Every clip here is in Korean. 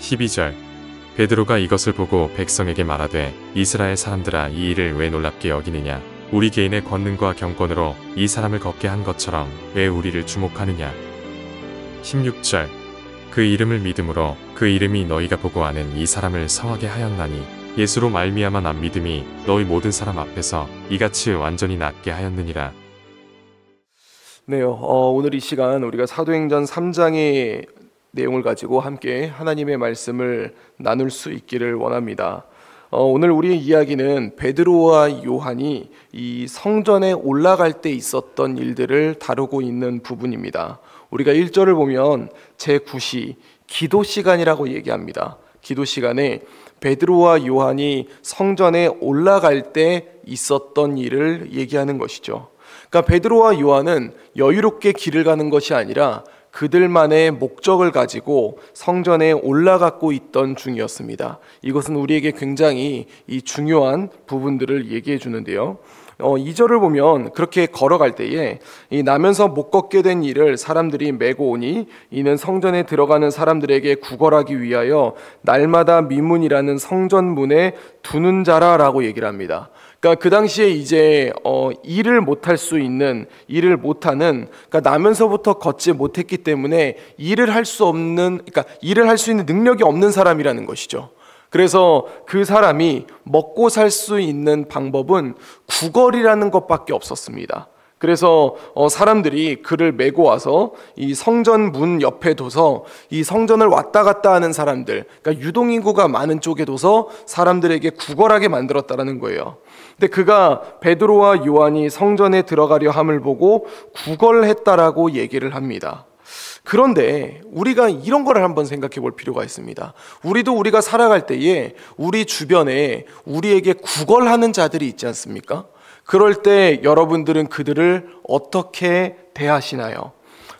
12절. 베드로가 이것을 보고 백성에게 말하되 이스라엘 사람들아, 이 일을 왜 놀랍게 여기느냐? 우리 개인의 권능과 경건으로 이 사람을 걷게 한 것처럼 왜 우리를 주목하느냐? 16절. 그 이름을 믿음으로 그 이름이 너희가 보고 아는 이 사람을 성하게 하였나니 예수로 말미암아 난 믿음이 너희 모든 사람 앞에서 이같이 완전히 낫게 하였느니라. 네, 오늘 이 시간 우리가 사도행전 3장의 내용을 가지고 함께 하나님의 말씀을 나눌 수 있기를 원합니다. 오늘 우리의 이야기는 베드로와 요한이 이 성전에 올라갈 때 있었던 일들을 다루고 있는 부분입니다. 우리가 1절을 보면 제9시 기도 시간이라고 얘기합니다. 기도 시간에 베드로와 요한이 성전에 올라갈 때 있었던 일을 얘기하는 것이죠. 그러니까 베드로와 요한은 여유롭게 길을 가는 것이 아니라 그들만의 목적을 가지고 성전에 올라가고 있던 중이었습니다. 이것은 우리에게 굉장히 이 중요한 부분들을 얘기해 주는데요. 2절을 보면 그렇게 걸어갈 때에 이 나면서 못 걷게 된 이를 사람들이 메고 오니 이는 성전에 들어가는 사람들에게 구걸하기 위하여 날마다 미문이라는 성전 문에 두는 자라라고 얘기를 합니다. 그러니까 그 당시에 이제 일을 못할 수 있는, 일을 못하는, 그러니까 나면서부터 걷지 못했기 때문에 일을 할 수 없는, 그러니까 일을 할 수 있는 능력이 없는 사람이라는 것이죠. 그래서 그 사람이 먹고 살 수 있는 방법은 구걸이라는 것밖에 없었습니다. 그래서 사람들이 그를 메고 와서 이 성전 문 옆에 둬서 이 성전을 왔다 갔다 하는 사람들, 그러니까 유동인구가 많은 쪽에 둬서 사람들에게 구걸하게 만들었다는 거예요. 근데 그가 베드로와 요한이 성전에 들어가려 함을 보고 구걸했다라고 얘기를 합니다. 그런데 우리가 이런 거를 한번 생각해 볼 필요가 있습니다. 우리가 살아갈 때에 우리 주변에 우리에게 구걸하는 자들이 있지 않습니까? 그럴 때 여러분들은 그들을 어떻게 대하시나요?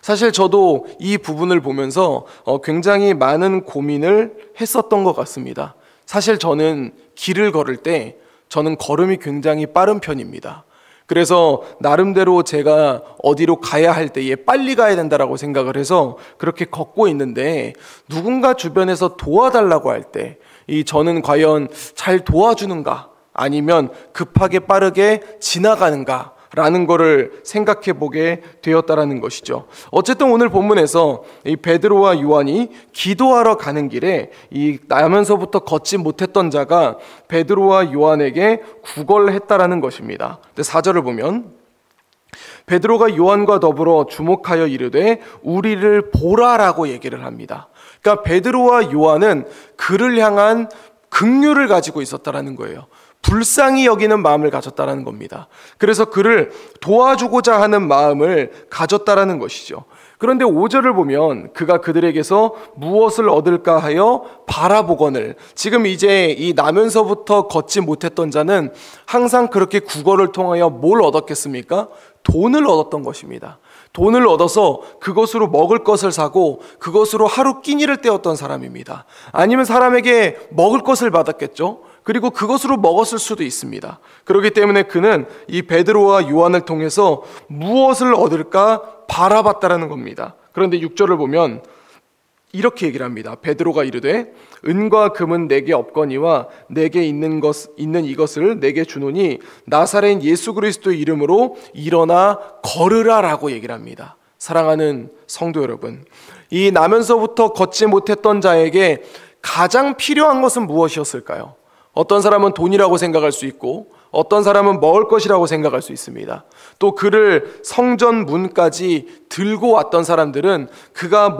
사실 저도 이 부분을 보면서 굉장히 많은 고민을 했었던 것 같습니다. 사실 저는 길을 걸을 때 저는 걸음이 굉장히 빠른 편입니다. 그래서 나름대로 제가 어디로 가야 할 때에 빨리 가야 된다라고 생각을 해서 그렇게 걷고 있는데 누군가 주변에서 도와달라고 할 때 저는 과연 잘 도와주는가 아니면 급하게 빠르게 지나가는가 라는 거를 생각해 보게 되었다라는 것이죠. 어쨌든 오늘 본문에서 이 베드로와 요한이 기도하러 가는 길에 이 나면서부터 걷지 못했던 자가 베드로와 요한에게 구걸했다라는 것입니다. 4절을 보면 베드로가 요한과 더불어 주목하여 이르되 우리를 보라라고 얘기를 합니다. 그러니까 베드로와 요한은 그를 향한 긍휼을 가지고 있었다라는 거예요. 불쌍히 여기는 마음을 가졌다라는 겁니다. 그래서 그를 도와주고자 하는 마음을 가졌다라는 것이죠. 그런데 5절을 보면 그가 그들에게서 무엇을 얻을까 하여 바라보거늘, 지금 이제 이 나면서부터 걷지 못했던 자는 항상 그렇게 구걸을 통하여 뭘 얻었겠습니까? 돈을 얻었던 것입니다. 돈을 얻어서 그것으로 먹을 것을 사고 그것으로 하루 끼니를 때웠던 사람입니다. 아니면 사람에게 먹을 것을 받았겠죠. 그리고 그것으로 먹었을 수도 있습니다. 그렇기 때문에 그는 이 베드로와 요한을 통해서 무엇을 얻을까 바라봤다라는 겁니다. 그런데 6절을 보면 이렇게 얘기를 합니다. 베드로가 이르되 은과 금은 내게 없거니와 내게 있는 이것을 내게 주노니 나사렛 예수 그리스도의 이름으로 일어나 걸으라라고 얘기를 합니다. 사랑하는 성도 여러분, 이 나면서부터 걷지 못했던 자에게 가장 필요한 것은 무엇이었을까요? 어떤 사람은 돈이라고 생각할 수 있고 어떤 사람은 먹을 것이라고 생각할 수 있습니다. 또 그를 성전 문까지 들고 왔던 사람들은 그가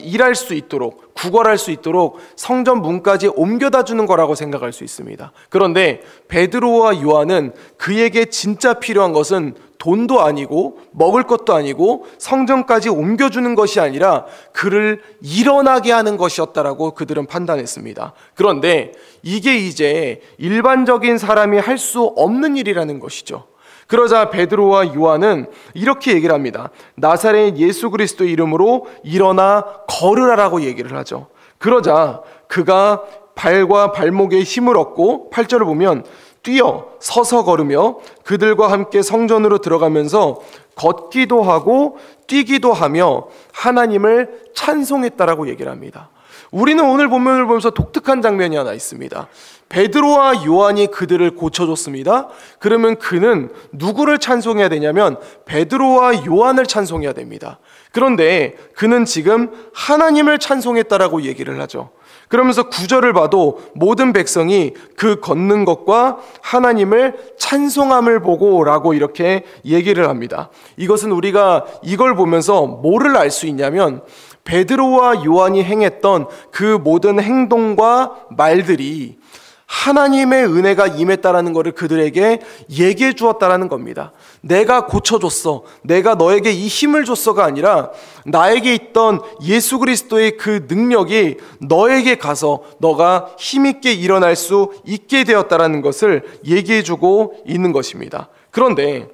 일할 수 있도록, 구걸할 수 있도록 성전 문까지 옮겨다 주는 거라고 생각할 수 있습니다. 그런데 베드로와 요한은 그에게 진짜 필요한 것은 돈도 아니고 먹을 것도 아니고 성전까지 옮겨주는 것이 아니라 그를 일어나게 하는 것이었다라고 그들은 판단했습니다. 그런데 이게 이제 일반적인 사람이 할 수 없는 일이라는 것이죠. 그러자 베드로와 요한은 이렇게 얘기를 합니다. 나사렛 예수 그리스도 이름으로 일어나 걸으라라고 얘기를 하죠. 그러자 그가 발과 발목에 힘을 얻고 8절을 보면 뛰어 서서 걸으며 그들과 함께 성전으로 들어가면서 걷기도 하고 뛰기도 하며 하나님을 찬송했다라고 얘기를 합니다. 우리는 오늘 본문을 보면서 독특한 장면이 하나 있습니다. 베드로와 요한이 그들을 고쳐줬습니다. 그러면 그는 누구를 찬송해야 되냐면 베드로와 요한을 찬송해야 됩니다. 그런데 그는 지금 하나님을 찬송했다라고 얘기를 하죠. 그러면서 9절을 봐도 모든 백성이 그 걷는 것과 하나님을 찬송함을 보고 라고 이렇게 얘기를 합니다. 이것은 우리가 이걸 보면서 뭐를 알 수 있냐면 베드로와 요한이 행했던 그 모든 행동과 말들이 하나님의 은혜가 임했다라는 것을 그들에게 얘기해 주었다라는 겁니다. 내가 고쳐줬어, 내가 너에게 이 힘을 줬어가 아니라 나에게 있던 예수 그리스도의 그 능력이 너에게 가서 너가 힘있게 일어날 수 있게 되었다라는 것을 얘기해 주고 있는 것입니다. 그런데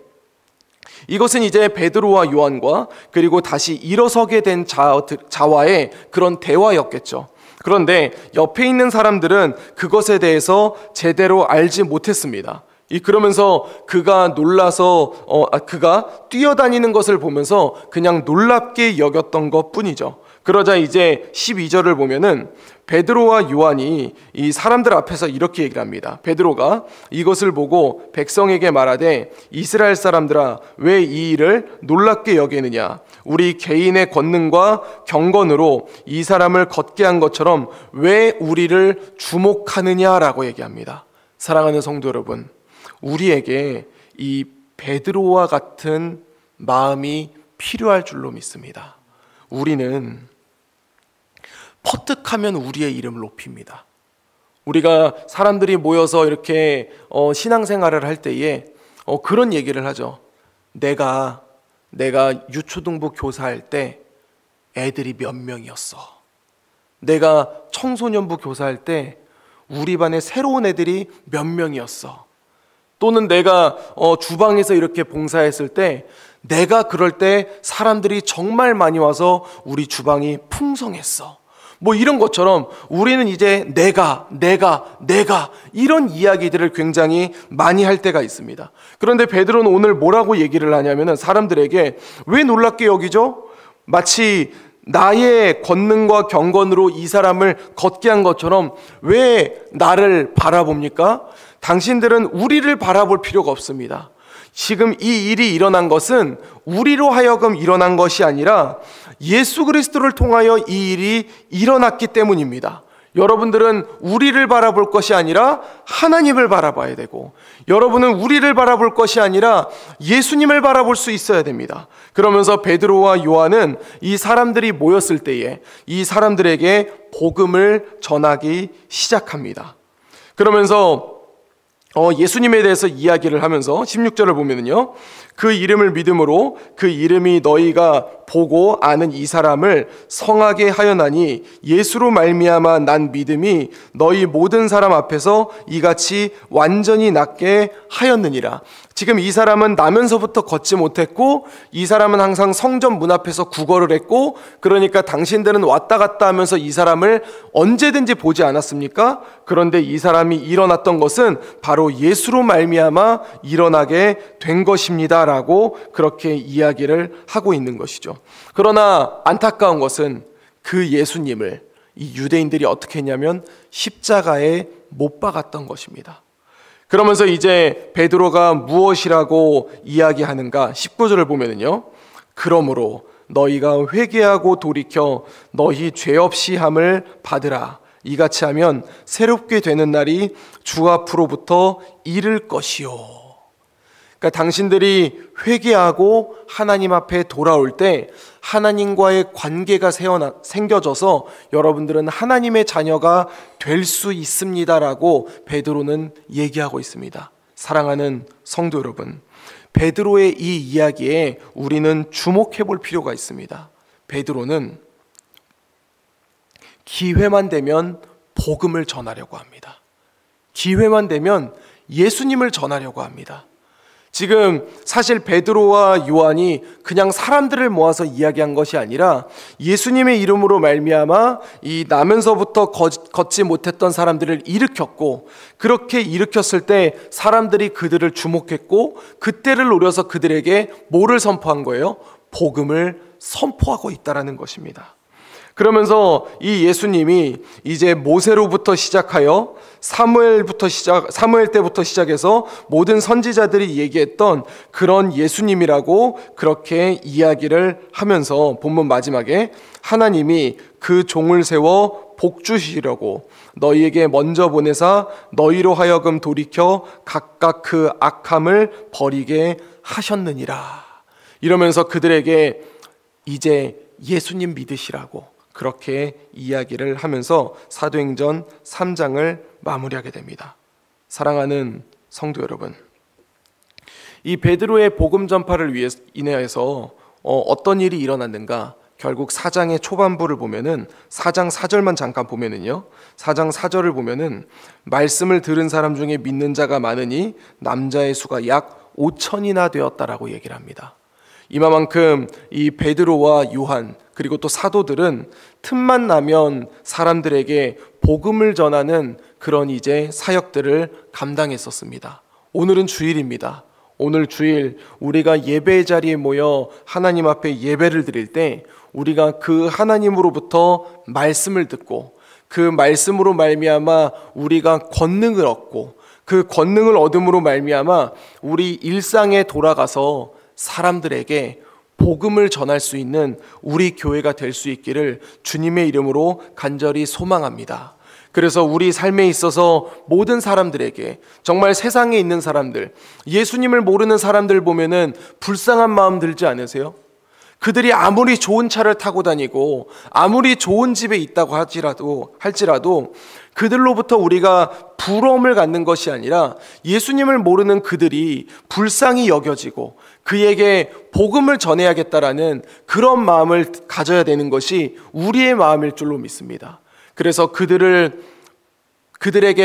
이것은 이제 베드로와 요한과 그리고 다시 일어서게 된 자와의 그런 대화였겠죠. 그런데 옆에 있는 사람들은 그것에 대해서 제대로 알지 못했습니다. 그러면서 그가 놀라서 그가 뛰어다니는 것을 보면서 그냥 놀랍게 여겼던 것 뿐이죠. 그러자 이제 12절을 보면은 베드로와 요한이 이 사람들 앞에서 이렇게 얘기를 합니다. 베드로가 이것을 보고 백성에게 말하되 이스라엘 사람들아 왜 이 일을 놀랍게 여기느냐, 우리 개인의 권능과 경건으로 이 사람을 걷게 한 것처럼 왜 우리를 주목하느냐라고 얘기합니다. 사랑하는 성도 여러분, 우리에게 이 베드로와 같은 마음이 필요할 줄로 믿습니다. 우리는 퍼뜩하면 우리의 이름을 높입니다. 우리가 사람들이 모여서 이렇게 신앙생활을 할 때에 그런 얘기를 하죠. 내가 유초등부 교사할 때 애들이 몇 명이었어. 내가 청소년부 교사할 때 우리 반에 새로운 애들이 몇 명이었어. 또는 내가 주방에서 이렇게 봉사했을 때 내가 그럴 때 사람들이 정말 많이 와서 우리 주방이 풍성했어. 뭐 이런 것처럼 우리는 이제 내가 이런 이야기들을 굉장히 많이 할 때가 있습니다. 그런데 베드로는 오늘 뭐라고 얘기를 하냐면은 사람들에게 왜 놀랍게 여기죠? 마치 나의 권능과 경건으로 이 사람을 걷게 한 것처럼 왜 나를 바라봅니까? 당신들은 우리를 바라볼 필요가 없습니다. 지금 이 일이 일어난 것은 우리로 하여금 일어난 것이 아니라 예수 그리스도를 통하여 이 일이 일어났기 때문입니다. 여러분들은 우리를 바라볼 것이 아니라 하나님을 바라봐야 되고, 여러분은 우리를 바라볼 것이 아니라 예수님을 바라볼 수 있어야 됩니다. 그러면서 베드로와 요한은 이 사람들이 모였을 때에 이 사람들에게 복음을 전하기 시작합니다. 그러면서 예수님에 대해서 이야기를 하면서 16절을 보면은요, 그 이름을 믿음으로 그 이름이 너희가 보고 아는 이 사람을 성하게 하였나니 예수로 말미암아 난 믿음이 너희 모든 사람 앞에서 이같이 완전히 낫게 하였느니라. 지금 이 사람은 나면서부터 걷지 못했고, 이 사람은 항상 성전 문 앞에서 구걸을 했고, 그러니까 당신들은 왔다 갔다 하면서 이 사람을 언제든지 보지 않았습니까? 그런데 이 사람이 일어났던 것은 바로 예수로 말미암아 일어나게 된 것입니다 라고 그렇게 이야기를 하고 있는 것이죠. 그러나 안타까운 것은 그 예수님을 이 유대인들이 어떻게 했냐면 십자가에 못 박았던 것입니다. 그러면서 이제 베드로가 무엇이라고 이야기하는가? 19절을 보면은요, 그러므로 너희가 회개하고 돌이켜 너희 죄 없이 함을 받으라. 이같이 하면 새롭게 되는 날이 주 앞으로부터 이를 것이요. 그러니까 당신들이 회개하고 하나님 앞에 돌아올 때 하나님과의 관계가 생겨져서 여러분들은 하나님의 자녀가 될 수 있습니다라고 베드로는 얘기하고 있습니다. 사랑하는 성도 여러분, 베드로의 이 이야기에 우리는 주목해 볼 필요가 있습니다. 베드로는 기회만 되면 복음을 전하려고 합니다. 기회만 되면 예수님을 전하려고 합니다. 지금 사실 베드로와 요한이 그냥 사람들을 모아서 이야기한 것이 아니라 예수님의 이름으로 말미암아 이 나면서부터 걷지 못했던 사람들을 일으켰고, 그렇게 일으켰을 때 사람들이 그들을 주목했고, 그때를 노려서 그들에게 뭐를 선포한 거예요? 복음을 선포하고 있다라는 것입니다. 그러면서 이 예수님이 이제 모세로부터 시작하여 사무엘 때부터 시작해서 모든 선지자들이 얘기했던 그런 예수님이라고 그렇게 이야기를 하면서 본문 마지막에 하나님이 그 종을 세워 복 주시려고 너희에게 먼저 보내사 너희로 하여금 돌이켜 각각 그 악함을 버리게 하셨느니라. 이러면서 그들에게 이제 예수님 믿으시라고 그렇게 이야기를 하면서 사도행전 3장을 마무리하게 됩니다. 사랑하는 성도 여러분, 이 베드로의 복음 전파를 인해서 어떤 일이 일어났는가? 결국 4장의 초반부를 보면은 4장 4절만 잠깐 보면은요, 4장 4절을 보면은 말씀을 들은 사람 중에 믿는 자가 많으니 남자의 수가 약 5천이나 되었다라고 얘기를 합니다. 이만큼 이 베드로와 요한 그리고 또 사도들은 틈만 나면 사람들에게 복음을 전하는 그런 이제 사역들을 감당했었습니다. 오늘은 주일입니다. 오늘 주일 우리가 예배의 자리에 모여 하나님 앞에 예배를 드릴 때 우리가 그 하나님으로부터 말씀을 듣고 그 말씀으로 말미암아 우리가 권능을 얻고 그 권능을 얻음으로 말미암아 우리 일상에 돌아가서 사람들에게 복음을 전할 수 있는 우리 교회가 될 수 있기를 주님의 이름으로 간절히 소망합니다. 그래서 우리 삶에 있어서 모든 사람들에게, 정말 세상에 있는 사람들, 예수님을 모르는 사람들 보면은 불쌍한 마음 들지 않으세요? 그들이 아무리 좋은 차를 타고 다니고 아무리 좋은 집에 있다고 할지라도 그들로부터 우리가 부러움을 갖는 것이 아니라 예수님을 모르는 그들이 불쌍히 여겨지고 그에게 복음을 전해야겠다라는 그런 마음을 가져야 되는 것이 우리의 마음일 줄로 믿습니다. 그래서 그들에게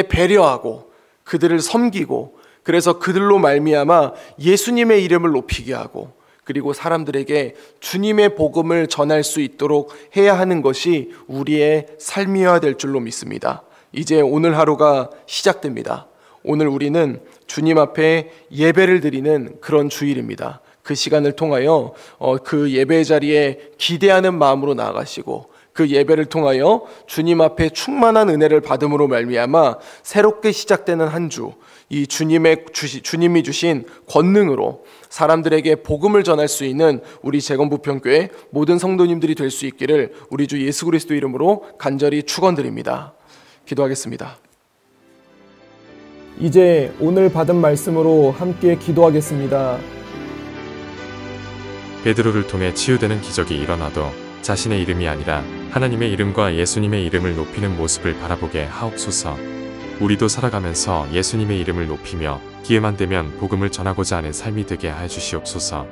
배려하고 그들을 섬기고 그래서 그들로 말미암아 예수님의 이름을 높이게 하고 그리고 사람들에게 주님의 복음을 전할 수 있도록 해야 하는 것이 우리의 삶이어야 될 줄로 믿습니다. 이제 오늘 하루가 시작됩니다. 오늘 우리는 주님 앞에 예배를 드리는 그런 주일입니다. 그 시간을 통하여 그 예배 자리에 기대하는 마음으로 나아가시고 그 예배를 통하여 주님 앞에 충만한 은혜를 받음으로 말미암아 새롭게 시작되는 한 주, 이 주님이 주신 권능으로 사람들에게 복음을 전할 수 있는 우리 재건부평교회 모든 성도님들이 될 수 있기를 우리 주 예수 그리스도 이름으로 간절히 축원드립니다. 기도하겠습니다. 이제 오늘 받은 말씀으로 함께 기도하겠습니다. 베드로를 통해 치유되는 기적이 일어나도 자신의 이름이 아니라 하나님의 이름과 예수님의 이름을 높이는 모습을 바라보게 하옵소서. 우리도 살아가면서 예수님의 이름을 높이며 기회만 되면 복음을 전하고자 하는 삶이 되게 해 주시옵소서.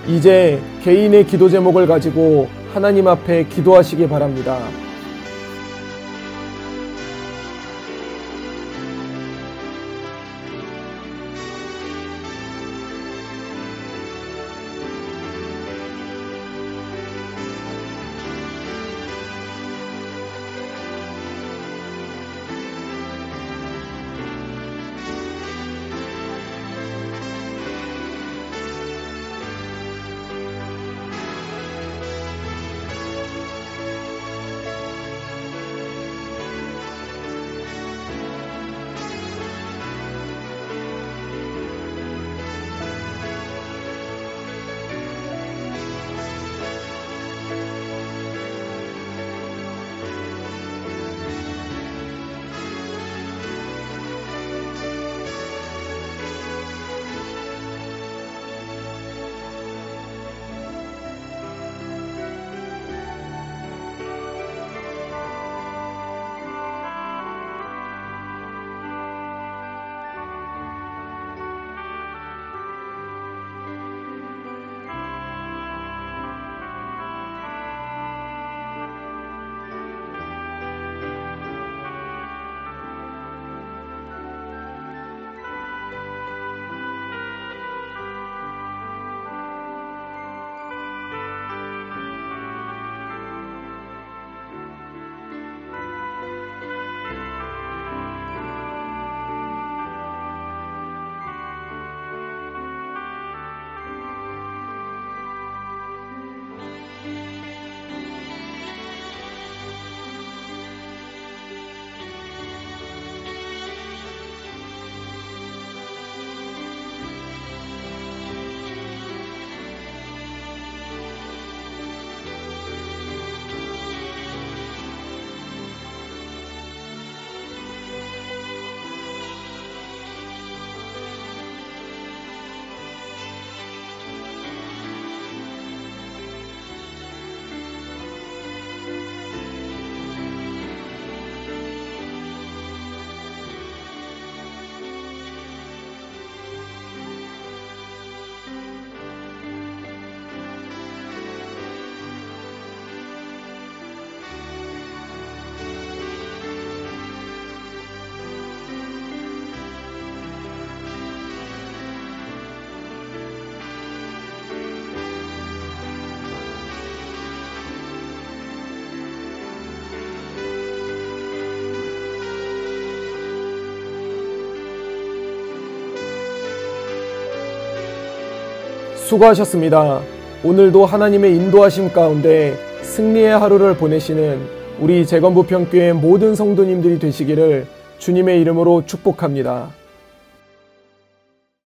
이제 개인의 기도 제목을 가지고 하나님 앞에 기도하시기 바랍니다. 수고하셨습니다. 오늘도 하나님의 인도하심 가운데 승리의 하루를 보내시는 우리 재건부평교회 모든 성도님들이 되시기를 주님의 이름으로 축복합니다.